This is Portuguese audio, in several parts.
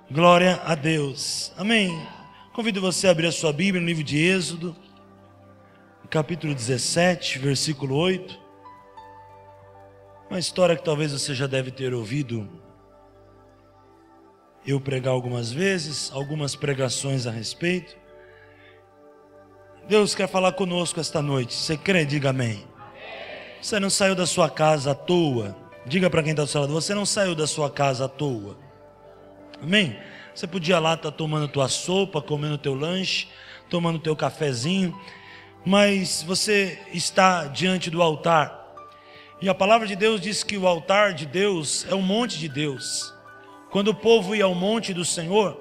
Glória a Deus. Amém. Convido você a abrir a sua Bíblia no livro de Êxodo, capítulo 17, versículo 8. Uma história que talvez você já deve ter ouvido eu pregar algumas vezes, algumas pregações a respeito. Deus quer falar conosco esta noite. Você crê? Diga amém. Você não saiu da sua casa à toa. Diga para quem está do seu lado: você não saiu da sua casa à toa. Amém? Você podia lá estar tomando tua sopa, comendo teu lanche, tomando teu cafezinho, mas você está diante do altar. E a palavra de Deus diz que o altar de Deus é o monte de Deus. Quando o povo ia ao monte do Senhor,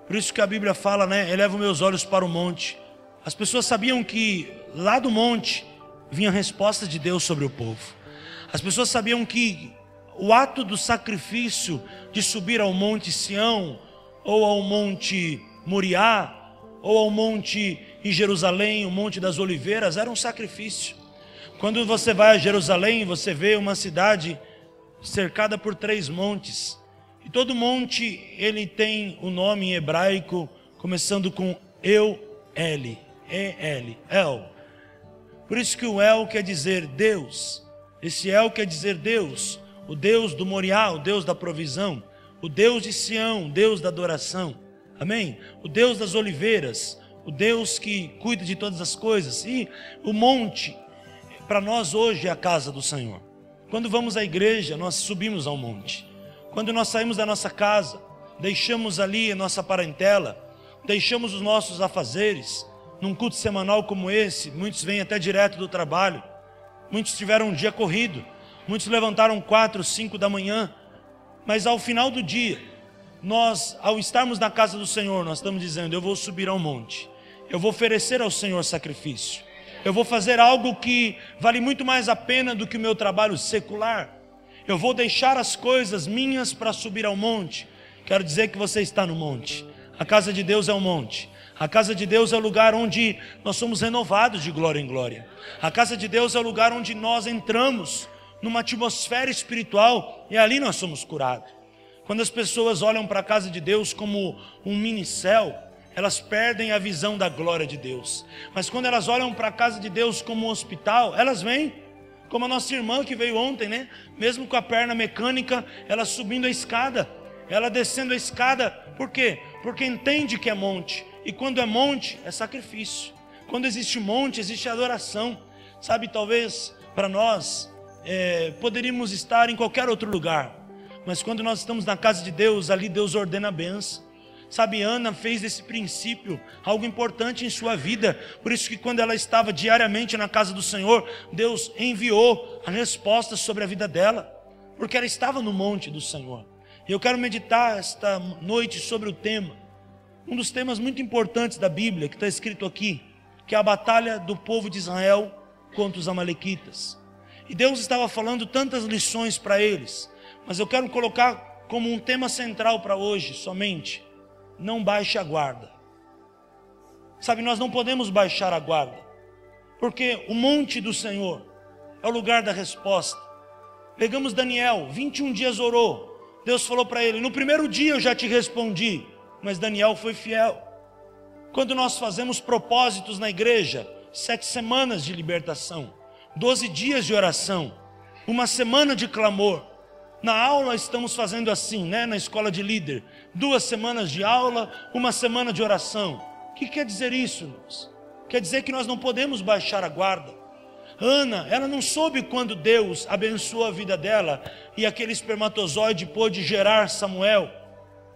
por isso que a Bíblia fala, né? Eleva meus olhos para o monte. As pessoas sabiam que lá do monte vinha a resposta de Deus sobre o povo. As pessoas sabiam que o ato do sacrifício de subir ao monte Sião, ou ao monte Moriá, ou ao monte em Jerusalém, o monte das oliveiras, era um sacrifício. Quando você vai a Jerusalém, você vê uma cidade cercada por 3 montes. E todo monte, ele tem o nome em hebraico, começando com El. Por isso que o El quer dizer Deus. Esse El quer dizer Deus. O Deus do Moriá, o Deus da provisão. O Deus de Sião, o Deus da adoração. Amém? O Deus das oliveiras. O Deus que cuida de todas as coisas. E o monte, para nós hoje, é a casa do Senhor. Quando vamos à igreja, nós subimos ao monte. Quando nós saímos da nossa casa, deixamos ali a nossa parentela, deixamos os nossos afazeres, num culto semanal como esse, muitos vêm até direto do trabalho, muitos tiveram um dia corrido, muitos levantaram 4, 5 da manhã, mas ao final do dia, nós, ao estarmos na casa do Senhor, nós estamos dizendo: eu vou subir ao monte, eu vou oferecer ao Senhor sacrifício, eu vou fazer algo que vale muito mais a pena do que o meu trabalho secular. Eu vou deixar as coisas minhas para subir ao monte. Quero dizer que você está no monte. A casa de Deus é um monte. A casa de Deus é o lugar onde nós somos renovados de glória em glória. A casa de Deus é o lugar onde nós entramos numa atmosfera espiritual e ali nós somos curados. Quando as pessoas olham para a casa de Deus como um mini céu, elas perdem a visão da glória de Deus. Mas quando elas olham para a casa de Deus como um hospital, elas vêm. Como a nossa irmã que veio ontem, né? Mesmo com a perna mecânica, ela subindo a escada, ela descendo a escada. Por quê? Porque entende que é monte. E quando é monte, é sacrifício. Quando existe monte, existe adoração. Sabe, talvez para nós poderíamos estar em qualquer outro lugar, mas quando nós estamos na casa de Deus, ali Deus ordena a bênção. Sabe, Ana fez desse princípio algo importante em sua vida. Por isso que quando ela estava diariamente na casa do Senhor, Deus enviou a resposta sobre a vida dela, porque ela estava no monte do Senhor. E eu quero meditar esta noite sobre o tema, um dos temas muito importantes da Bíblia, que está escrito aqui, que é a batalha do povo de Israel contra os amalequitas. E Deus estava falando tantas lições para eles, mas eu quero colocar como um tema central para hoje somente: não baixe a guarda. Sabe, nós não podemos baixar a guarda, porque o monte do Senhor é o lugar da resposta. Pegamos Daniel, 21 dias orou. Deus falou para ele: no primeiro dia eu já te respondi. Mas Daniel foi fiel. Quando nós fazemos propósitos na igreja, 7 semanas de libertação, 12 dias de oração, 1 semana de clamor. Na aula estamos fazendo assim, né? Na escola de líder, 2 semanas de aula, 1 semana de oração. O que quer dizer isso, irmãos? Quer dizer que nós não podemos baixar a guarda. Ana, ela não soube quando Deus abençoou a vida dela e aquele espermatozoide pôde gerar Samuel,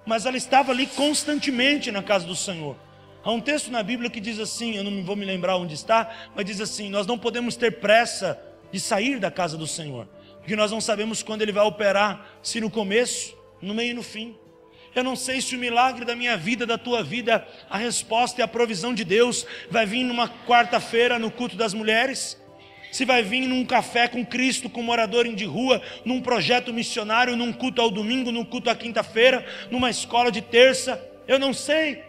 mas ela estava ali constantemente na casa do Senhor. Há um texto na Bíblia que diz assim, eu não vou me lembrar onde está, mas diz assim: nós não podemos ter pressa de sair da casa do Senhor, porque nós não sabemos quando Ele vai operar, se no começo, no meio e no fim. Eu não sei se o milagre da minha vida, da tua vida, a resposta e a provisão de Deus vai vir numa quarta-feira no culto das mulheres, se vai vir num café com Cristo, com morador de rua, num projeto missionário, num culto ao domingo, num culto à quinta-feira, numa escola de terça, eu não sei.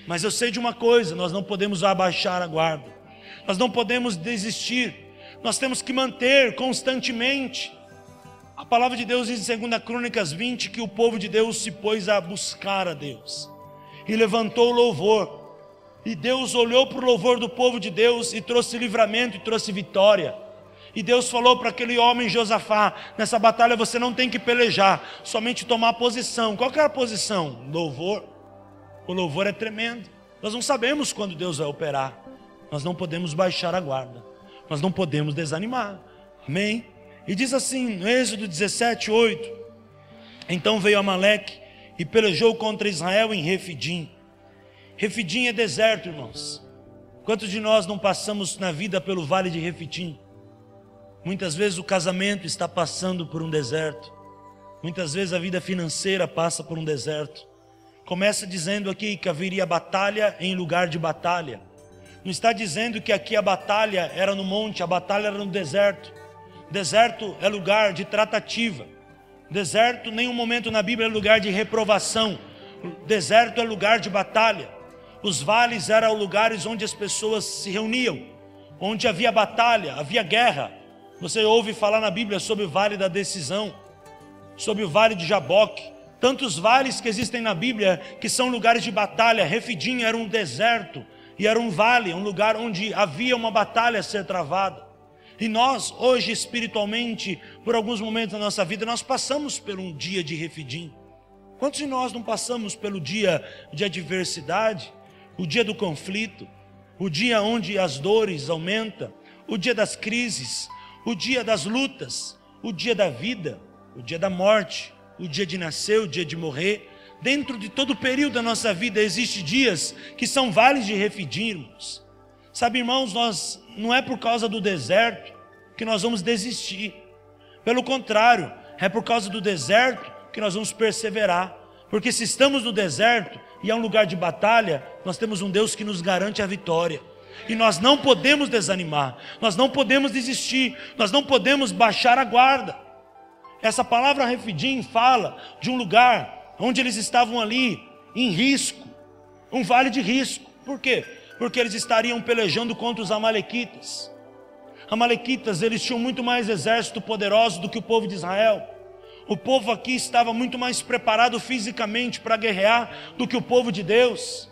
Mas eu sei de uma coisa: nós não podemos abaixar a guarda, nós não podemos desistir, nós temos que manter constantemente A palavra de Deus diz em 2 Crônicas 20 que o povo de Deus se pôs a buscar a Deus e levantou o louvor. E Deus olhou para o louvor do povo de Deus e trouxe livramento e trouxe vitória. E Deus falou para aquele homem Josafá: nessa batalha você não tem que pelejar, somente tomar posição. Qual que era a posição? Louvor. O louvor é tremendo. Nós não sabemos quando Deus vai operar. Nós não podemos baixar a guarda. Nós não podemos desanimar. Amém? E diz assim, no Êxodo 17:8: então veio Amaleque e pelejou contra Israel em Refidim. Refidim é deserto, irmãos. Quantos de nós não passamos na vida pelo vale de Refidim? Muitas vezes o casamento está passando por um deserto. Muitas vezes a vida financeira passa por um deserto. Começa dizendo aqui que haveria batalha em lugar de batalha. Não está dizendo que aqui a batalha era no monte, a batalha era no deserto. Deserto é lugar de tratativa. Deserto, nenhum momento na Bíblia é lugar de reprovação. Deserto é lugar de batalha. Os vales eram lugares onde as pessoas se reuniam, onde havia batalha, havia guerra. Você ouve falar na Bíblia sobre o vale da decisão, sobre o vale de Jaboque. Tantos vales que existem na Bíblia que são lugares de batalha. Refidim era um deserto e era um vale, um lugar onde havia uma batalha a ser travada. E nós hoje espiritualmente, por alguns momentos da nossa vida, nós passamos por um dia de Refidim. Quantos de nós não passamos pelo dia de adversidade, o dia do conflito, o dia onde as dores aumentam, o dia das crises, o dia das lutas, o dia da vida, o dia da morte, o dia de nascer, o dia de morrer? Dentro de todo o período da nossa vida existem dias que são vales de Refidim, irmãos. Sabe, irmãos, nós não é por causa do deserto que nós vamos desistir. Pelo contrário, é por causa do deserto que nós vamos perseverar. Porque se estamos no deserto e é um lugar de batalha, nós temos um Deus que nos garante a vitória. E nós não podemos desanimar, nós não podemos desistir, nós não podemos baixar a guarda. Essa palavra Refidim fala de um lugar onde eles estavam ali em risco, um vale de risco. Por quê? Porque eles estariam pelejando contra os amalequitas. Amalequitas, eles tinham muito mais exército poderoso do que o povo de Israel. O povo aqui estava muito mais preparado fisicamente para guerrear do que o povo de Deus.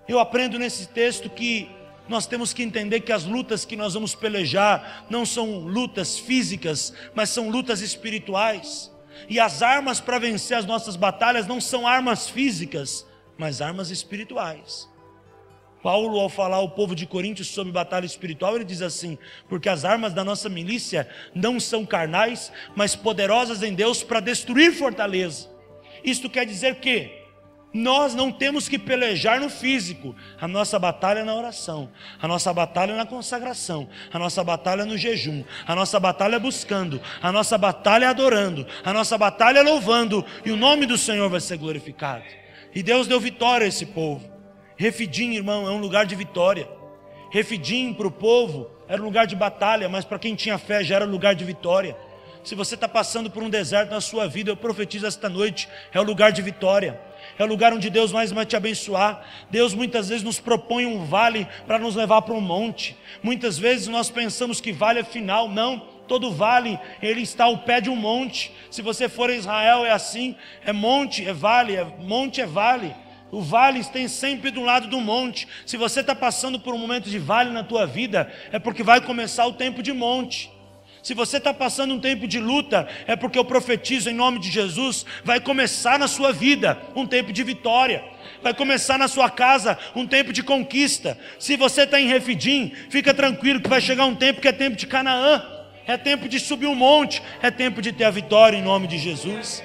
Eu aprendo nesse texto que nós temos que entender que as lutas que nós vamos pelejar não são lutas físicas, mas são lutas espirituais. E as armas para vencer as nossas batalhas não são armas físicas, mas armas espirituais. Paulo, ao falar ao povo de Coríntios sobre batalha espiritual, ele diz assim: porque as armas da nossa milícia não são carnais, mas poderosas em Deus para destruir fortaleza. Isto quer dizer que nós não temos que pelejar no físico. A nossa batalha é na oração, a nossa batalha é na consagração, a nossa batalha é no jejum, a nossa batalha é buscando, a nossa batalha é adorando, a nossa batalha é louvando, e o nome do Senhor vai ser glorificado. E Deus deu vitória a esse povo. Refidim, irmão, é um lugar de vitória. Refidim para o povo era um lugar de batalha, mas para quem tinha fé já era um lugar de vitória. Se você está passando por um deserto na sua vida, eu profetizo esta noite, é o lugar de vitória. É o lugar onde Deus mais vai te abençoar. Deus muitas vezes nos propõe um vale para nos levar para um monte. Muitas vezes nós pensamos que vale é final. Não, todo vale, ele está ao pé de um monte. Se você for a Israel é assim, é monte, é vale, monte é vale. O vale tem sempre do lado do monte. Se você está passando por um momento de vale na tua vida, é porque vai começar o tempo de monte. Se você está passando um tempo de luta, é porque eu profetizo em nome de Jesus, vai começar na sua vida um tempo de vitória. Vai começar na sua casa um tempo de conquista. Se você está em Refidim, fica tranquilo que vai chegar um tempo que é tempo de Canaã. É tempo de subir um monte, é tempo de ter a vitória em nome de Jesus.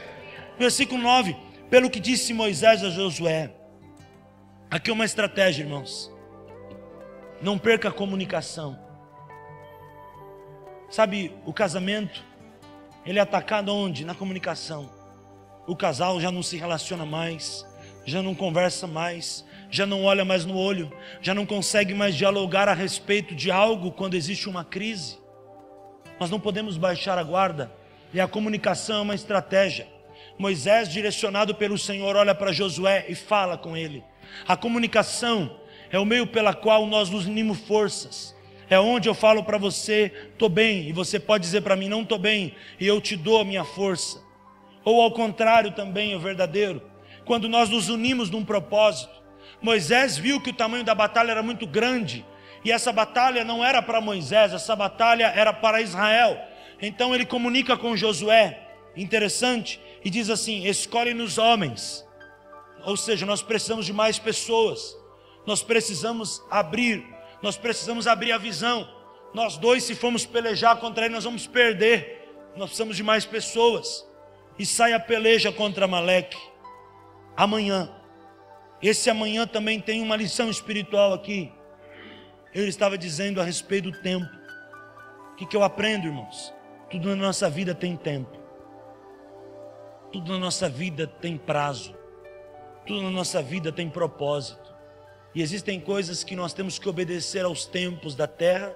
Versículo 9, pelo que disse Moisés a Josué. Aqui é uma estratégia, irmãos. Não perca a comunicação. Sabe, o casamento, ele é atacado onde? Na comunicação. O casal já não se relaciona mais, já não conversa mais, já não olha mais no olho, já não consegue mais dialogar a respeito de algo quando existe uma crise. Nós não podemos baixar a guarda, e a comunicação é uma estratégia. Moisés, direcionado pelo Senhor, olha para Josué e fala com ele. A comunicação é o meio pela qual nós nos unimos forças. É onde eu falo para você, estou bem, e você pode dizer para mim, não estou bem, e eu te dou a minha força. Ou ao contrário também, o verdadeiro, quando nós nos unimos num propósito. Moisés viu que o tamanho da batalha era muito grande, e essa batalha não era para Moisés, essa batalha era para Israel. Então ele comunica com Josué, interessante, e diz assim: escolhe-nos homens. Ou seja, nós precisamos de mais pessoas, nós precisamos abrir a visão. Nós dois, se formos pelejar contra ele, nós vamos perder. Nós precisamos de mais pessoas. E sai a peleja contra Amaleque. Amanhã, esse amanhã também tem uma lição espiritual aqui. Ele estava dizendo a respeito do tempo. O que eu aprendo, irmãos? Tudo na nossa vida tem tempo. Tudo na nossa vida tem prazo. Tudo na nossa vida tem propósito. E existem coisas que nós temos que obedecer aos tempos da terra,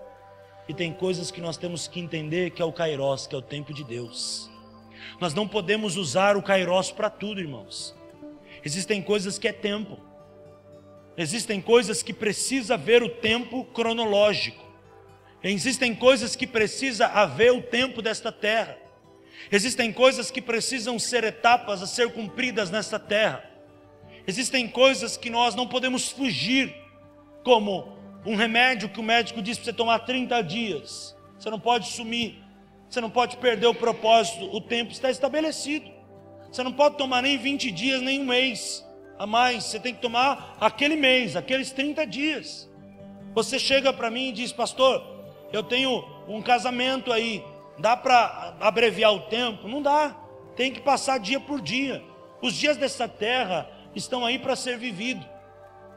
e tem coisas que nós temos que entender que é o Kairos, que é o tempo de Deus. Nós não podemos usar o Kairos para tudo, irmãos. Existem coisas que é tempo. Existem coisas que precisa haver o tempo cronológico. Existem coisas que precisa haver o tempo desta terra. Existem coisas que precisam ser etapas a ser cumpridas nesta terra. Existem coisas que nós não podemos fugir, como um remédio que o médico diz para você tomar 30 dias. Você não pode sumir, você não pode perder o propósito, o tempo está estabelecido. Você não pode tomar nem 20 dias, nem um mês a mais. Você tem que tomar aquele mês, aqueles 30 dias. Você chega para mim e diz: pastor, eu tenho um casamento aí, dá para abreviar o tempo? Não dá, tem que passar dia por dia. Os dias dessa terra estão aí para ser vivido,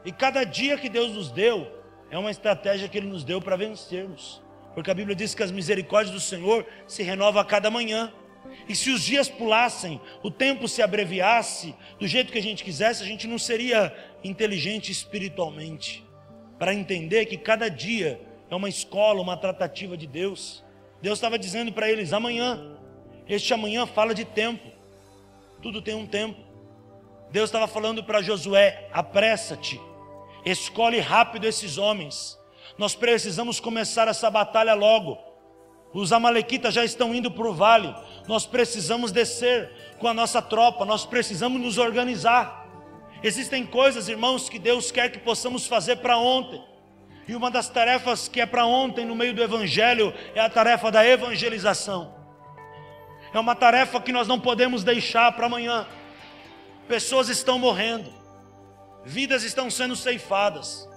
e cada dia que Deus nos deu é uma estratégia que Ele nos deu para vencermos, porque a Bíblia diz que as misericórdias do Senhor se renovam a cada manhã. E se os dias pulassem, o tempo se abreviasse do jeito que a gente quisesse, a gente não seria inteligente espiritualmente para entender que cada dia é uma escola, uma tratativa de Deus. Deus estava dizendo para eles: amanhã, este amanhã fala de tempo, tudo tem um tempo. Deus estava falando para Josué: apressa-te, escolhe rápido esses homens, nós precisamos começar essa batalha logo. Os amalequitas já estão indo para o vale, nós precisamos descer com a nossa tropa, nós precisamos nos organizar. Existem coisas, irmãos, que Deus quer que possamos fazer para ontem, e uma das tarefas que é para ontem no meio do Evangelho é a tarefa da evangelização. É uma tarefa que nós não podemos deixar para amanhã. Pessoas estão morrendo, vidas estão sendo ceifadas.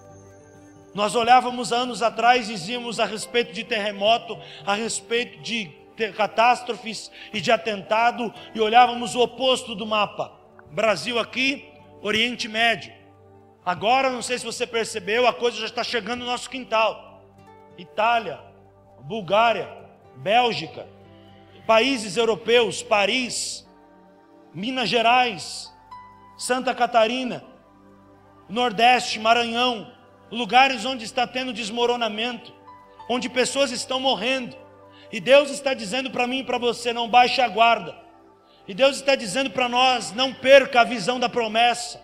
Nós olhávamos anos atrás e dizíamos a respeito de terremoto, a respeito de catástrofes e de atentado, e olhávamos o oposto do mapa. Brasil aqui, Oriente Médio. Agora, não sei se você percebeu, a coisa já está chegando no nosso quintal. Itália, Bulgária, Bélgica, países europeus, Paris, Minas Gerais, Santa Catarina, Nordeste, Maranhão, lugares onde está tendo desmoronamento, onde pessoas estão morrendo, e Deus está dizendo para mim e para você: não baixe a guarda. E Deus está dizendo para nós: não perca a visão da promessa,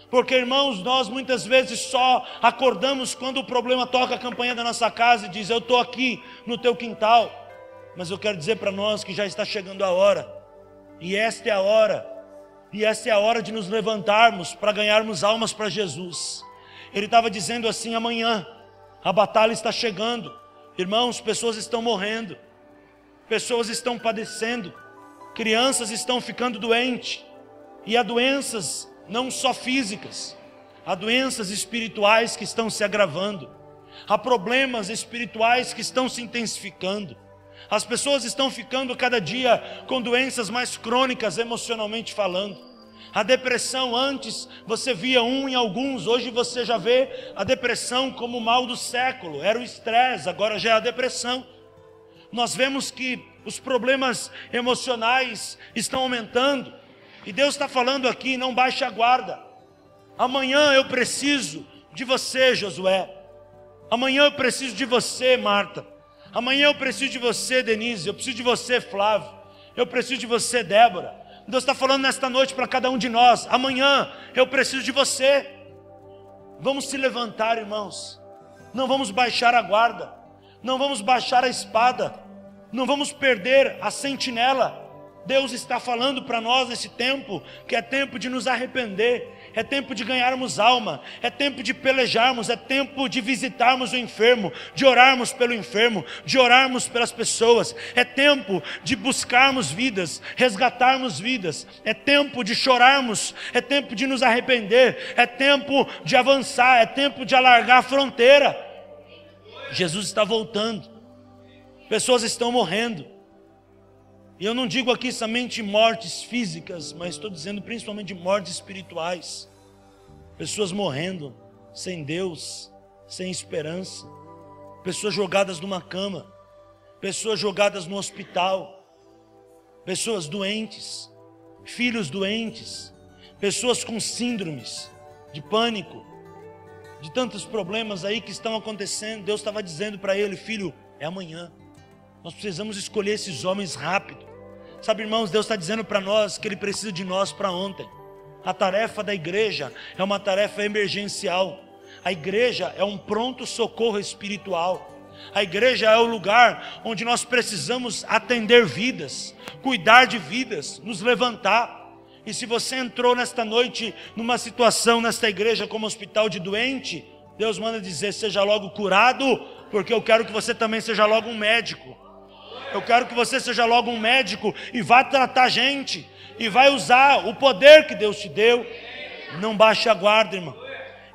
porque, irmãos, nós muitas vezes só acordamos quando o problema toca a campainha da nossa casa e diz: eu estou aqui no teu quintal. Mas eu quero dizer para nós que já está chegando a hora, e esta é a hora. E essa é a hora de nos levantarmos para ganharmos almas para Jesus. Ele estava dizendo assim: amanhã a batalha está chegando. Irmãos, pessoas estão morrendo, pessoas estão padecendo, crianças estão ficando doentes. E há doenças não só físicas, há doenças espirituais que estão se agravando. Há problemas espirituais que estão se intensificando. As pessoas estão ficando cada dia com doenças mais crônicas, emocionalmente falando. A depressão, antes você via em alguns, hoje você já vê a depressão como o mal do século. Era o estresse, agora já é a depressão. Nós vemos que os problemas emocionais estão aumentando. E Deus está falando aqui: não baixe a guarda. Amanhã eu preciso de você, Josué. Amanhã eu preciso de você, Marta. Amanhã eu preciso de você, Denise. Eu preciso de você, Flávio. Eu preciso de você, Débora. Deus está falando nesta noite para cada um de nós: amanhã eu preciso de você. Vamos se levantar, irmãos. Não vamos baixar a guarda. não vamos baixar a espada, não vamos perder a sentinela. Deus está falando para nós nesse tempo, que é tempo de nos arrepender, é tempo de ganharmos alma, é tempo de pelejarmos, é tempo de visitarmos o enfermo, de orarmos pelo enfermo, de orarmos pelas pessoas, é tempo de buscarmos vidas, resgatarmos vidas, é tempo de chorarmos, é tempo de nos arrepender, é tempo de avançar, é tempo de alargar a fronteira. Jesus está voltando, pessoas estão morrendo. E eu não digo aqui somente mortes físicas, mas estou dizendo principalmente mortes espirituais. Pessoas morrendo, sem Deus, sem esperança. Pessoas jogadas numa cama. Pessoas jogadas no hospital. Pessoas doentes. Filhos doentes. Pessoas com síndromes de pânico. De tantos problemas aí que estão acontecendo. Deus estava dizendo para ele: filho, é amanhã. Nós precisamos escolher esses homens rápido. Sabe, irmãos, Deus está dizendo para nós que Ele precisa de nós para ontem. A tarefa da igreja é uma tarefa emergencial. A igreja é um pronto socorro espiritual. A igreja é o lugar onde nós precisamos atender vidas, cuidar de vidas, nos levantar. E se você entrou nesta noite numa situação nesta igreja como hospital de doente, Deus manda dizer: seja logo curado, porque eu quero que você também seja logo um médico. Eu quero que você seja logo um médico e vá tratar gente, e vai usar o poder que Deus te deu. Não baixe a guarda, irmão.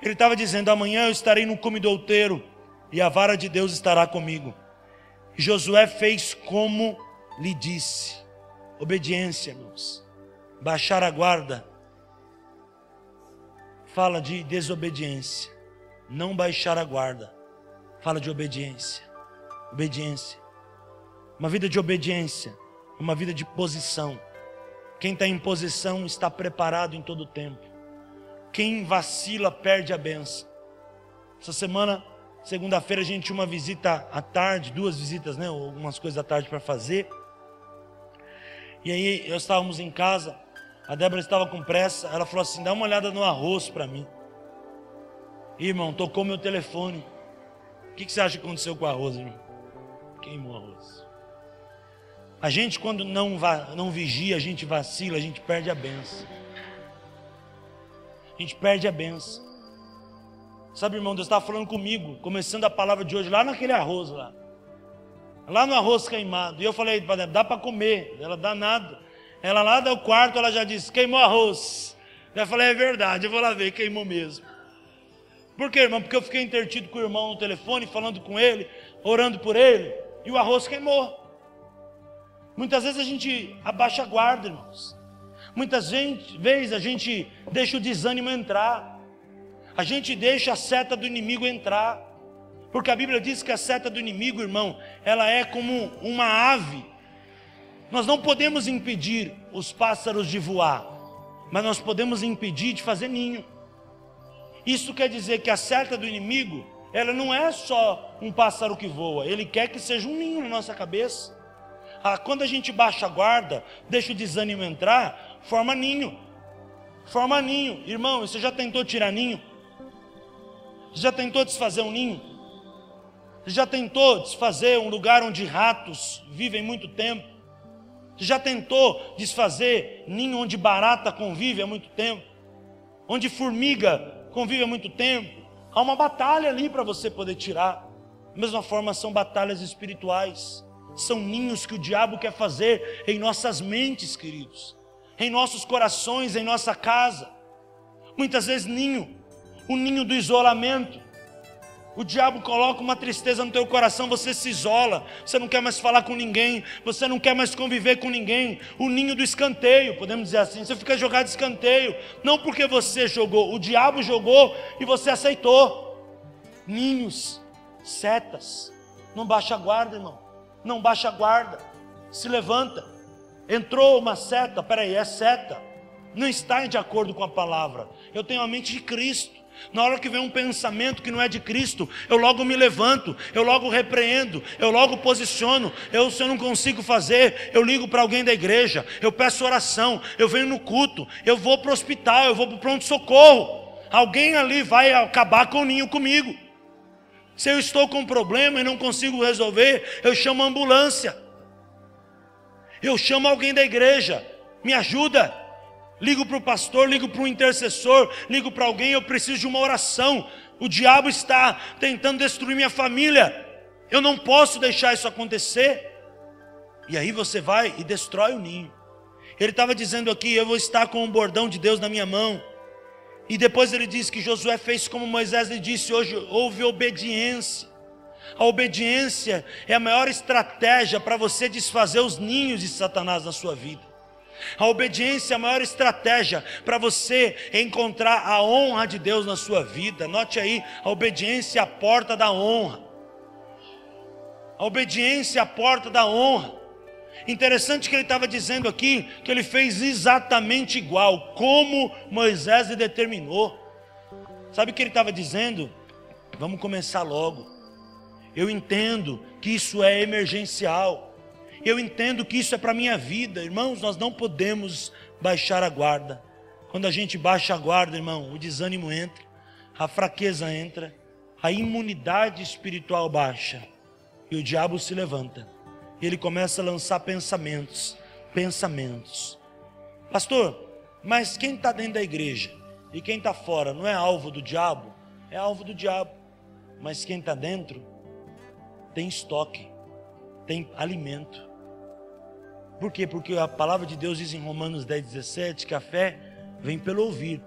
Ele estava dizendo: amanhã eu estarei no cume do outeiro, e a vara de Deus estará comigo. E Josué fez como lhe disse. Obediência, irmãos. Baixar a guarda fala de desobediência. Não baixar a guarda fala de obediência. Obediência. Uma vida de obediência, uma vida de posição. Quem está em posição está preparado em todo o tempo. Quem vacila perde a bênção. Essa semana, segunda-feira, a gente tinha uma visita à tarde, 2 visitas, né? Algumas coisas à tarde para fazer. E aí, nós estávamos em casa, a Débora estava com pressa, ela falou assim: dá uma olhada no arroz para mim. E, irmão, tocou meu telefone. O que você acha que aconteceu com o arroz, irmão? Queimou o arroz. A gente, quando não vigia, a gente vacila, a gente perde a benção. A gente perde a benção. Sabe, irmão, Deus estava falando comigo, começando a palavra de hoje, lá naquele arroz lá. Lá no arroz queimado. E eu falei: dá para comer. Ela: dá nada. Ela lá do quarto, ela já disse: queimou arroz. Eu falei: é verdade, eu vou lá ver, queimou mesmo. Por quê, irmão? Porque eu fiquei intertido com o irmão no telefone, falando com ele, orando por ele, e o arroz queimou. Muitas vezes a gente abaixa a guarda, irmãos. Muitas vezes a gente deixa o desânimo entrar. A gente deixa a seta do inimigo entrar. Porque a Bíblia diz que a seta do inimigo, irmão, ela é como uma ave. Nós não podemos impedir os pássaros de voar, mas nós podemos impedir de fazer ninho. Isso quer dizer que a seta do inimigo, ela não é só um pássaro que voa. Ele quer que seja um ninho na nossa cabeça. Quando a gente baixa a guarda, deixa o desânimo entrar, forma ninho. Forma ninho. Irmão, você já tentou tirar ninho? Você já tentou desfazer um ninho? Você já tentou desfazer um lugar onde ratos vivem muito tempo? Você já tentou desfazer ninho onde barata convive há muito tempo? Onde formiga convive há muito tempo? Há uma batalha ali para você poder tirar. Da mesma forma, são batalhas espirituais. São ninhos que o diabo quer fazer em nossas mentes, queridos, em nossos corações, em nossa casa. Muitas vezes o ninho do isolamento. O diabo coloca uma tristeza no teu coração, você se isola, você não quer mais falar com ninguém, você não quer mais conviver com ninguém. O ninho do escanteio, podemos dizer assim, você fica jogado de escanteio, não porque você jogou, o diabo jogou e você aceitou. Ninhos, setas. Não baixa a guarda, irmão. Não baixa a guarda, se levanta. Entrou uma seta, peraí, é seta, não está de acordo com a palavra. Eu tenho a mente de Cristo. Na hora que vem um pensamento que não é de Cristo, eu logo me levanto, eu logo repreendo, eu logo posiciono. Se eu não consigo fazer, eu ligo para alguém da igreja, eu peço oração, eu venho no culto, eu vou para o hospital, eu vou para o pronto-socorro. Alguém ali vai acabar com o ninho comigo. Se eu estou com um problema e não consigo resolver, eu chamo a ambulância. Eu chamo alguém da igreja, me ajuda. Ligo para o pastor, ligo para o intercessor, ligo para alguém, eu preciso de uma oração. O diabo está tentando destruir minha família. Eu não posso deixar isso acontecer. E aí você vai e destrói o ninho. Ele estava dizendo aqui, eu vou estar com o bordão de Deus na minha mão. E depois ele diz que Josué fez como Moisés lhe disse, hoje houve obediência. A obediência é a maior estratégia para você desfazer os ninhos de Satanás na sua vida. A obediência é a maior estratégia para você encontrar a honra de Deus na sua vida. Note aí, a obediência é a porta da honra. A obediência é a porta da honra. Interessante que ele estava dizendo aqui, que ele fez exatamente igual, como Moisés lhe determinou. Sabe o que ele estava dizendo? Vamos começar logo. Eu entendo que isso é emergencial. Eu entendo que isso é para a minha vida. Irmãos, nós não podemos baixar a guarda. Quando a gente baixa a guarda, irmão, o desânimo entra, a fraqueza entra, a imunidade espiritual baixa. E o diabo se levanta. E ele começa a lançar pensamentos. Pastor, mas quem está dentro da igreja e quem está fora não é alvo do diabo? É alvo do diabo. Mas quem está dentro tem estoque, tem alimento. Por quê? Porque a palavra de Deus diz em Romanos 10:17 que a fé vem pelo ouvir.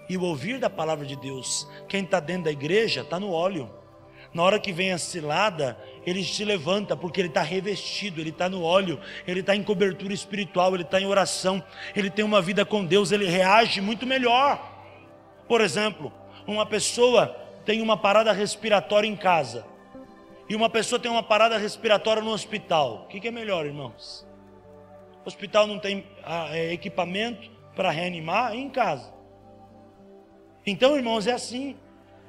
E o ouvir da palavra de Deus, quem está dentro da igreja está no óleo. Na hora que vem a cilada, ele se levanta, porque ele está revestido, ele está no óleo, ele está em cobertura espiritual, ele está em oração, ele tem uma vida com Deus, ele reage muito melhor. Por exemplo, uma pessoa tem uma parada respiratória em casa, e uma pessoa tem uma parada respiratória no hospital. O que é melhor, irmãos? O hospital não tem equipamento para reanimar, em casa. Então, irmãos, é assim.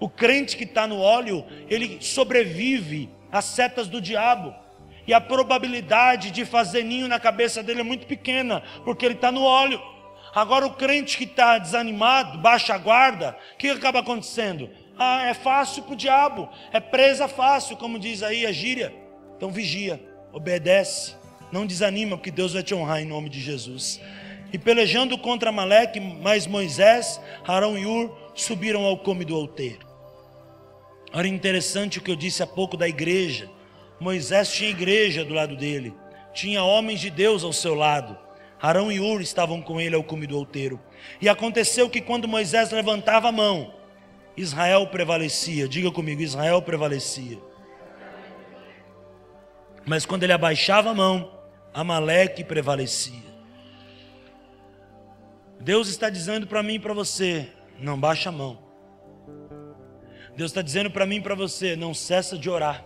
O crente que está no óleo, ele sobrevive às setas do diabo. E a probabilidade de fazer ninho na cabeça dele é muito pequena, porque ele está no óleo. Agora o crente que está desanimado, baixa a guarda, o que acaba acontecendo? É fácil para o diabo, é presa fácil, como diz aí a gíria. Então vigia, obedece, não desanima, porque Deus vai te honrar em nome de Jesus. E pelejando contra Amaleque, mas Moisés, Arão e Hur subiram ao cume do outeiro. Olha, interessante o que eu disse há pouco da igreja. Moisés tinha igreja do lado dele, tinha homens de Deus ao seu lado. Arão e Hur estavam com ele ao cume do outeiro. E aconteceu que quando Moisés levantava a mão, Israel prevalecia. Diga comigo, Israel prevalecia. Mas quando ele abaixava a mão, Amaleque prevalecia. Deus está dizendo para mim e para você, não baixa a mão. Deus está dizendo para mim e para você, não cessa de orar,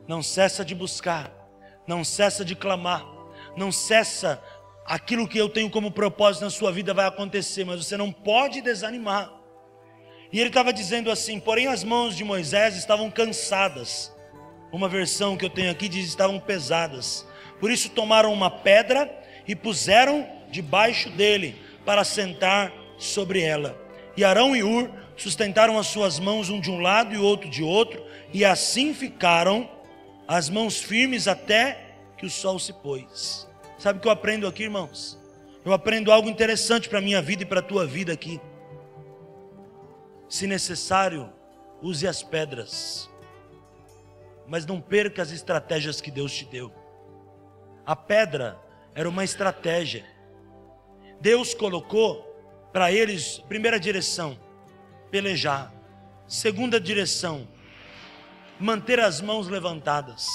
não cessa de buscar, não cessa de clamar, não cessa, aquilo que eu tenho como propósito na sua vida vai acontecer, mas você não pode desanimar. E ele estava dizendo assim, porém as mãos de Moisés estavam cansadas. Uma versão que eu tenho aqui diz estavam pesadas. Por isso tomaram uma pedra e puseram debaixo dele para sentar sobre ela. E Arão e Hur sustentaram as suas mãos um de um lado e o outro de outro, e assim ficaram as mãos firmes até que o sol se pôs. Sabe o que eu aprendo aqui, irmãos? Eu aprendo algo interessante para a minha vida e para a tua vida aqui. Se necessário, use as pedras, mas não perca as estratégias que Deus te deu. A pedra era uma estratégia. Deus colocou para eles, primeira direção, pelejar. Segunda direção, manter as mãos levantadas.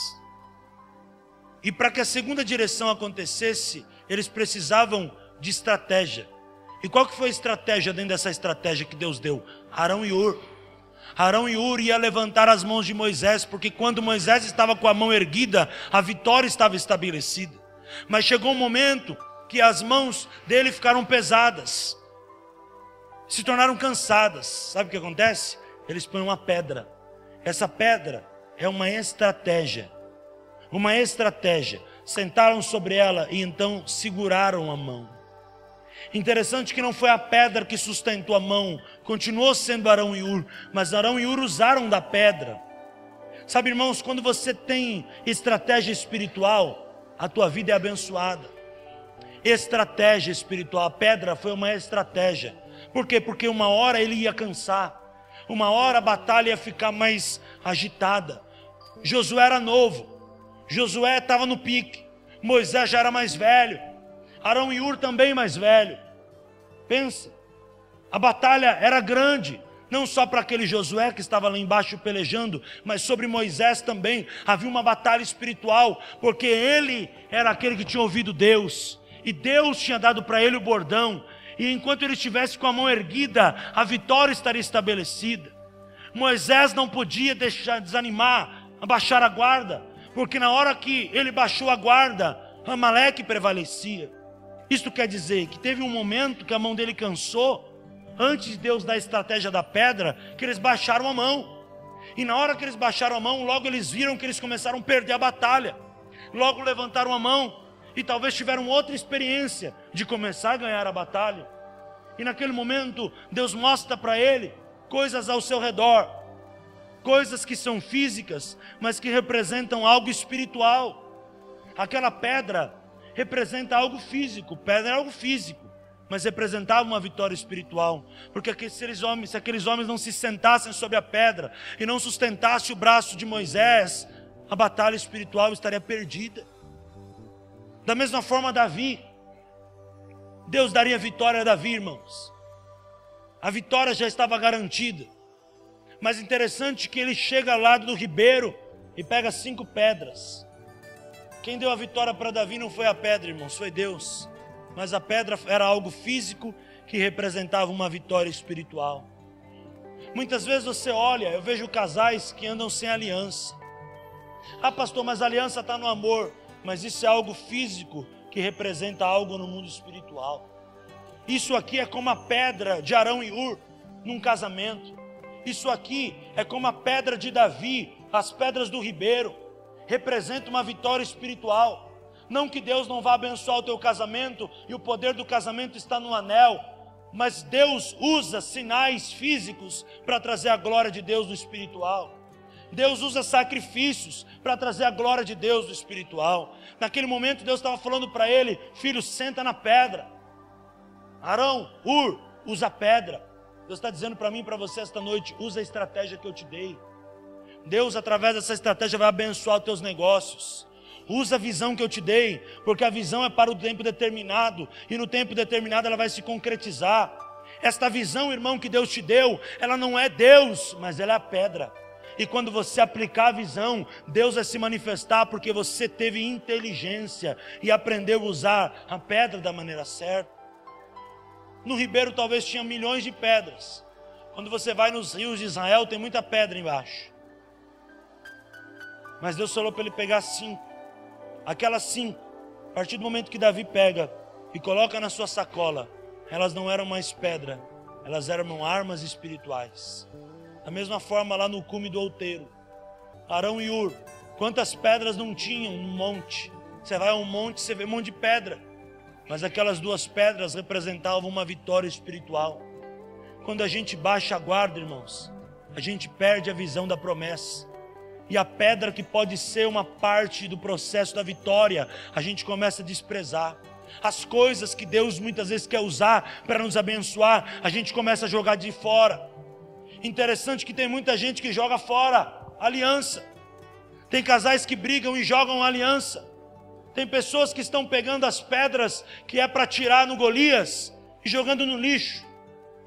E para que a segunda direção acontecesse, eles precisavam de estratégia. E qual que foi a estratégia dentro dessa estratégia que Deus deu? Arão e Hur. Arão e Hur ia levantar as mãos de Moisés, porque quando Moisés estava com a mão erguida, a vitória estava estabelecida. Mas chegou um momento que as mãos dele ficaram pesadas, se tornaram cansadas. Sabe o que acontece? Eles põem uma pedra. Essa pedra é uma estratégia. Uma estratégia. Sentaram sobre ela e então seguraram a mão. Interessante que não foi a pedra que sustentou a mão, continuou sendo Arão e Hur, mas Arão e Hur usaram da pedra Sabe, irmãos, quando você tem estratégia espiritual, a tua vida é abençoada. Estratégia espiritual, a pedra foi uma estratégia. Por quê? Porque uma hora ele ia cansar, uma hora a batalha ia ficar mais agitada. Josué era novo, Josué estava no pique, Moisés já era mais velho, Arão e Hur também mais velho. Pensa, a batalha era grande, não só para aquele Josué que estava lá embaixo pelejando, mas sobre Moisés também havia uma batalha espiritual, porque ele era aquele que tinha ouvido Deus, e Deus tinha dado para ele o bordão, e enquanto ele estivesse com a mão erguida, a vitória estaria estabelecida. Moisés não podia deixar desanimar, abaixar a guarda, porque na hora que ele baixou a guarda, Amaleque prevalecia. Isto quer dizer que teve um momento que a mão dele cansou, antes de Deus dar a estratégia da pedra, que eles baixaram a mão. E na hora que eles baixaram a mão, logo eles viram que eles começaram a perder a batalha. Logo levantaram a mão e talvez tiveram outra experiência de começar a ganhar a batalha. E naquele momento, Deus mostra para ele coisas ao seu redor, coisas que são físicas, mas que representam algo espiritual. Aquela pedra representa algo físico, pedra é algo físico, mas representava uma vitória espiritual, porque se aqueles homens não se sentassem sobre a pedra e não sustentassem o braço de Moisés, a batalha espiritual estaria perdida. Da mesma forma Davi, Deus daria vitória a Davi, irmãos. A vitória já estava garantida, mas interessante que ele chega ao lado do ribeiro e pega 5 pedras. Quem deu a vitória para Davi não foi a pedra, irmãos, foi Deus. Mas a pedra era algo físico que representava uma vitória espiritual. Muitas vezes você olha, eu vejo casais que andam sem aliança. Ah, pastor, mas a aliança está no amor. Mas isso é algo físico que representa algo no mundo espiritual. Isso aqui é como a pedra de Arão e Hur num casamento. Isso aqui é como a pedra de Davi, as pedras do ribeiro. Representa uma vitória espiritual. Não que Deus não vá abençoar o teu casamento, e o poder do casamento está no anel, mas Deus usa sinais físicos para trazer a glória de Deus no espiritual. Deus usa sacrifícios para trazer a glória de Deus no espiritual. Naquele momento Deus estava falando para ele: filho, senta na pedra. Arão, Hur, usa a pedra. Deus está dizendo para mim e para você esta noite: usa a estratégia que eu te dei. Deus, através dessa estratégia, vai abençoar os teus negócios. Usa a visão que eu te dei, porque a visão é para o tempo determinado, e no tempo determinado ela vai se concretizar. Esta visão, irmão, que Deus te deu, ela não é Deus, mas ela é a pedra. E quando você aplicar a visão, Deus vai se manifestar, porque você teve inteligência e aprendeu a usar a pedra da maneira certa. No ribeiro talvez tinha milhões de pedras. Quando você vai nos rios de Israel, tem muita pedra embaixo. Mas Deus falou para ele pegar 5. Aquelas 5, a partir do momento que Davi pega e coloca na sua sacola, elas não eram mais pedra, elas eram armas espirituais. Da mesma forma lá no cume do outeiro, Arão e Hur, quantas pedras não tinham no monte? Você vai a um monte, você vê um monte de pedra, mas aquelas 2 pedras representavam uma vitória espiritual. Quando a gente baixa a guarda, irmãos, a gente perde a visão da promessa. E a pedra que pode ser uma parte do processo da vitória, a gente começa a desprezar. As coisas que Deus muitas vezes quer usar para nos abençoar, a gente começa a jogar de fora. Interessante que tem muita gente que joga fora aliança. Tem casais que brigam e jogam aliança. Tem pessoas que estão pegando as pedras que é para tirar no Golias e jogando no lixo.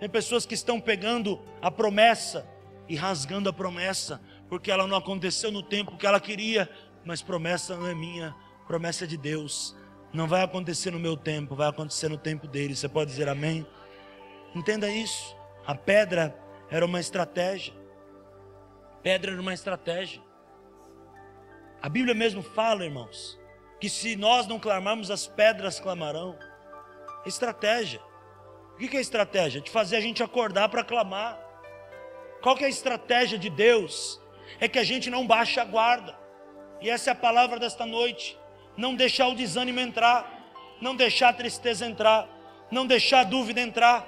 Tem pessoas que estão pegando a promessa e rasgando a promessa, porque ela não aconteceu no tempo que ela queria. Mas promessa não é minha, promessa é de Deus. Não vai acontecer no meu tempo, vai acontecer no tempo dele. Você pode dizer amém? Entenda isso. A pedra era uma estratégia. Pedra era uma estratégia. A Bíblia mesmo fala, irmãos, que se nós não clamarmos, as pedras clamarão. Estratégia. O que é estratégia? De fazer a gente acordar para clamar. Qual que é a estratégia de Deus? É que a gente não baixe a guarda. E essa é a palavra desta noite. Não deixar o desânimo entrar, não deixar a tristeza entrar, não deixar a dúvida entrar,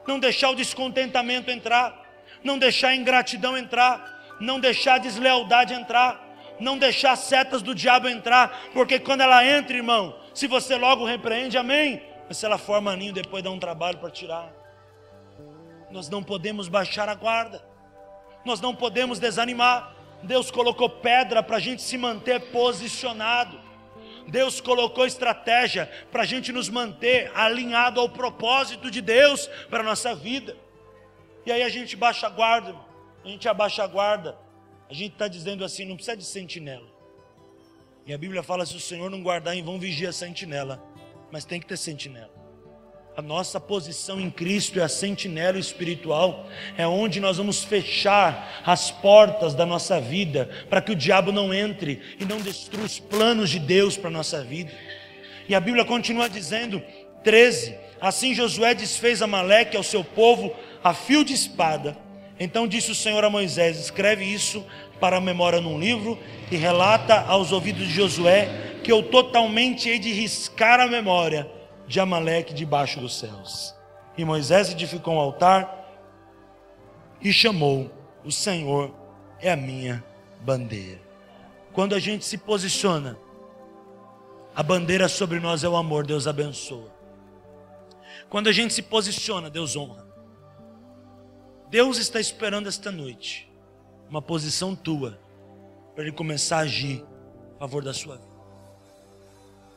não deixar o descontentamento entrar, não deixar a ingratidão entrar, não deixar a deslealdade entrar, não deixar as setas do diabo entrar, porque quando ela entra, irmão, se você logo repreende, amém, mas se ela forma ninho, depois dá um trabalho para tirar. Nós não podemos baixar a guarda, nós não podemos desanimar. Deus colocou pedra para a gente se manter posicionado, Deus colocou estratégia para a gente nos manter alinhado ao propósito de Deus para a nossa vida. E aí a gente baixa a guarda, irmão. A gente abaixa a guarda, a gente está dizendo assim, não precisa de sentinela. E a Bíblia fala, se o Senhor não guardar, em vão vigia a sentinela. Mas tem que ter sentinela. A nossa posição em Cristo é a sentinela espiritual, é onde nós vamos fechar as portas da nossa vida, para que o diabo não entre e não destrua os planos de Deus para a nossa vida. E a Bíblia continua dizendo, 13, assim Josué desfez Amaleque ao seu povo a fio de espada. Então disse o Senhor a Moisés, escreve isso para a memória num livro, e relata aos ouvidos de Josué, que eu totalmente hei de riscar a memória de Amaleque debaixo dos céus. E Moisés edificou um altar e chamou, o Senhor é a minha bandeira. Quando a gente se posiciona, a bandeira sobre nós é o amor, Deus abençoa. Quando a gente se posiciona, Deus honra. Deus está esperando esta noite uma posição tua, para Ele começar a agir a favor da sua vida.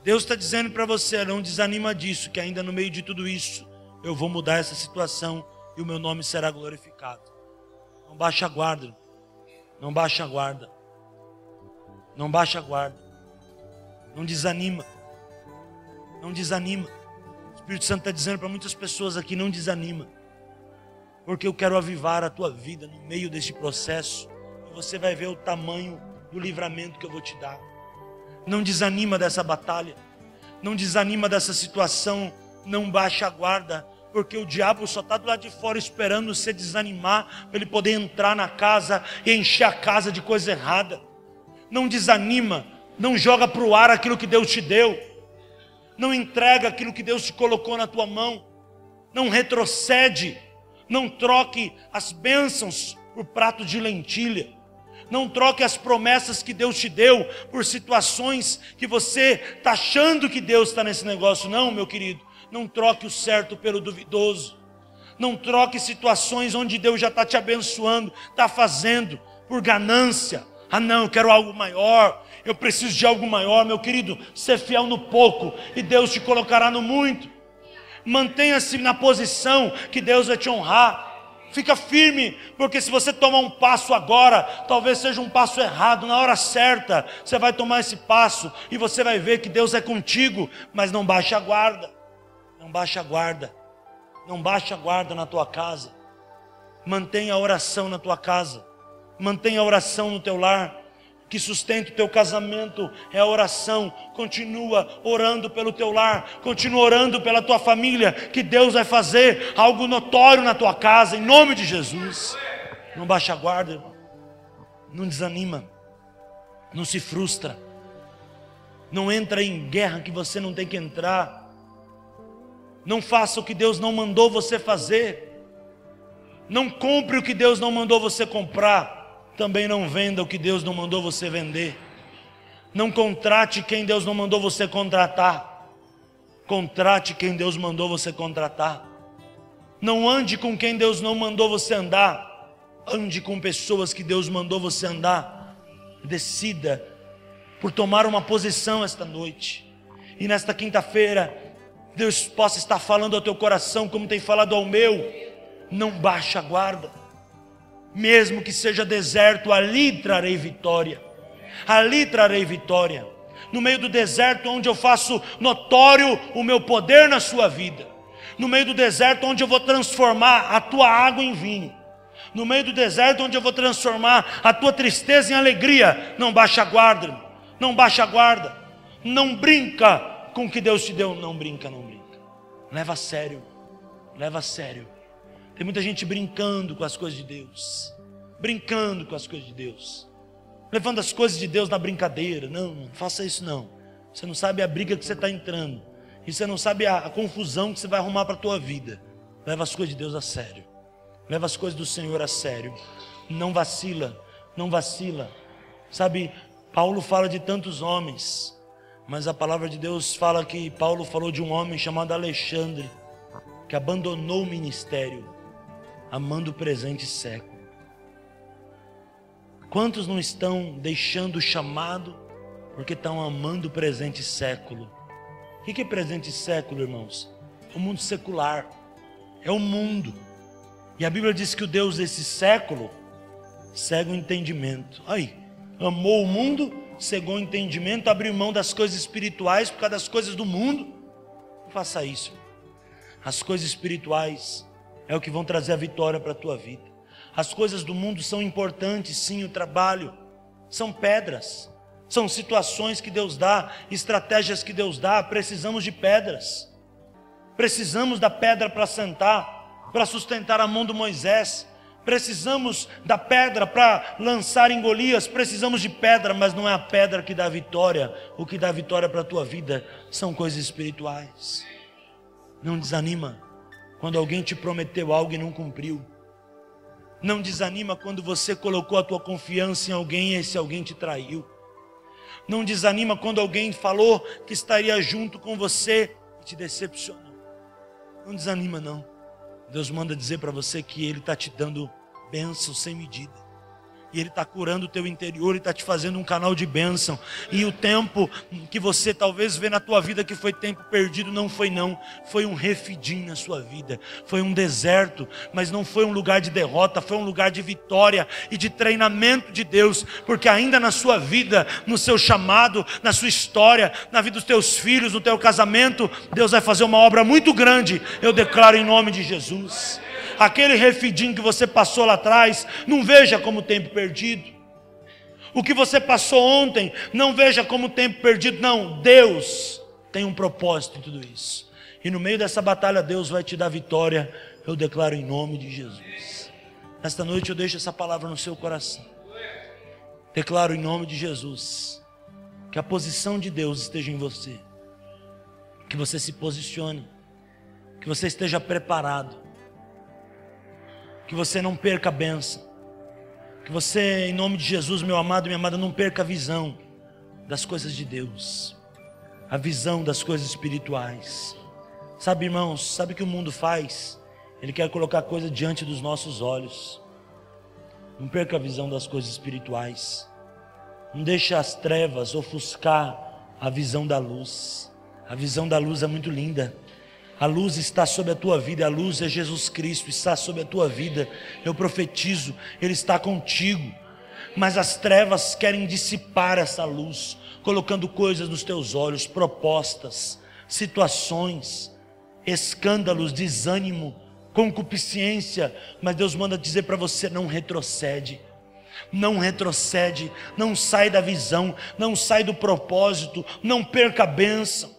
Deus está dizendo para você, não desanima disso, que ainda no meio de tudo isso, eu vou mudar essa situação e o meu nome será glorificado. Não baixa a guarda, não baixa a guarda, não baixa a guarda, não desanima, não desanima. O Espírito Santo está dizendo para muitas pessoas aqui, não desanima, porque eu quero avivar a tua vida no meio desse processo, e você vai ver o tamanho do livramento que eu vou te dar. Não desanima dessa batalha, não desanima dessa situação, não baixa a guarda, porque o diabo só está do lado de fora esperando você desanimar, para ele poder entrar na casa e encher a casa de coisa errada. Não desanima, não joga para o ar aquilo que Deus te deu, não entrega aquilo que Deus te colocou na tua mão, não retrocede, não troque as bênçãos por prato de lentilha. Não troque as promessas que Deus te deu por situações que você está achando que Deus está nesse negócio. Não, meu querido, não troque o certo pelo duvidoso. Não troque situações onde Deus já está te abençoando, está fazendo por ganância. Ah não, eu quero algo maior, eu preciso de algo maior. Meu querido, ser fiel no pouco e Deus te colocará no muito. Mantenha-se na posição que Deus vai te honrar. Fica firme, porque se você tomar um passo agora, talvez seja um passo errado. Na hora certa, você vai tomar esse passo e você vai ver que Deus é contigo. Mas não baixe a guarda, não baixe a guarda, não baixe a guarda na tua casa. Mantenha a oração na tua casa, mantenha a oração no teu lar. Que sustenta o teu casamento é a oração. Continua orando pelo teu lar, continua orando pela tua família, que Deus vai fazer algo notório na tua casa, em nome de Jesus. Não baixa a guarda, irmão. Não desanima, não se frustra, não entra em guerra que você não tem que entrar, não faça o que Deus não mandou você fazer, não compre o que Deus não mandou você comprar. Também não venda o que Deus não mandou você vender. Não contrate quem Deus não mandou você contratar. Contrate quem Deus mandou você contratar. Não ande com quem Deus não mandou você andar. Ande com pessoas que Deus mandou você andar. Decida por tomar uma posição esta noite. E nesta quinta-feira, Deus possa estar falando ao teu coração, como tem falado ao meu. Não baixa a guarda. Mesmo que seja deserto, ali trarei vitória. Ali trarei vitória. No meio do deserto, onde eu faço notório o meu poder na sua vida. No meio do deserto, onde eu vou transformar a tua água em vinho. No meio do deserto, onde eu vou transformar a tua tristeza em alegria. Não baixa a guarda, não baixa a guarda. Não brinca com o que Deus te deu. Não brinca, não brinca. Leva a sério, leva a sério. Tem muita gente brincando com as coisas de Deus. Brincando com as coisas de Deus. Levando as coisas de Deus na brincadeira. Não, não faça isso não. Você não sabe a briga que você está entrando. E você não sabe a confusão que você vai arrumar para a tua vida. Leva as coisas de Deus a sério. Leva as coisas do Senhor a sério. Não vacila. não vacila. Sabe, Paulo fala de tantos homens, mas a palavra de Deus fala que Paulo falou de um homem chamado Alexandre, que abandonou o ministério, amando o presente século. Quantos não estão deixando o chamado, porque estão amando o presente século? O que é presente século, irmãos? O mundo secular, é o mundo. E a Bíblia diz que o Deus desse século cega o entendimento. Aí, amou o mundo, cegou o entendimento, abriu mão das coisas espirituais por causa das coisas do mundo. Não faça isso. As coisas espirituais é o que vão trazer a vitória para a tua vida. As coisas do mundo são importantes, sim, o trabalho, são pedras, são situações que Deus dá, estratégias que Deus dá. Precisamos de pedras, precisamos da pedra para sentar, para sustentar a mão de Moisés. Precisamos da pedra para lançar em Golias. Precisamos de pedra, mas não é a pedra que dá vitória. O que dá vitória para a tua vida são coisas espirituais. Não desanima quando alguém te prometeu algo e não cumpriu. Não desanima quando você colocou a tua confiança em alguém e esse alguém te traiu. Não desanima quando alguém falou que estaria junto com você e te decepcionou. Não desanima não. Deus manda dizer para você que Ele está te dando bênção sem medida. E Ele está curando o teu interior e está te fazendo um canal de bênção. E o tempo que você talvez vê na tua vida que foi tempo perdido, não foi não. Foi um refidim na sua vida. Foi um deserto, mas não foi um lugar de derrota. Foi um lugar de vitória e de treinamento de Deus. Porque ainda na sua vida, no seu chamado, na sua história, na vida dos teus filhos, no teu casamento, Deus vai fazer uma obra muito grande. Eu declaro em nome de Jesus. Aquele refidim que você passou lá atrás, não veja como tempo perdido. O que você passou ontem, não veja como tempo perdido. Não, Deus tem um propósito em tudo isso. E no meio dessa batalha, Deus vai te dar vitória. Eu declaro em nome de Jesus. Esta noite eu deixo essa palavra no seu coração. Declaro em nome de Jesus que a posição de Deus esteja em você. Que você se posicione. Que você esteja preparado. Que você não perca a bênção. Que você, em nome de Jesus, meu amado e minha amada, não perca a visão das coisas de Deus. A visão das coisas espirituais. Sabe, irmãos, sabe o que o mundo faz? Ele quer colocar coisa diante dos nossos olhos. Não perca a visão das coisas espirituais. Não deixe as trevas ofuscar a visão da luz. A visão da luz é muito linda. A luz está sobre a tua vida, a luz é Jesus Cristo, está sobre a tua vida. Eu profetizo, Ele está contigo. Mas as trevas querem dissipar essa luz, colocando coisas nos teus olhos, propostas, situações, escândalos, desânimo, concupiscência. Mas Deus manda dizer para você: não retrocede. Não retrocede, não sai da visão, não sai do propósito, não perca a bênção.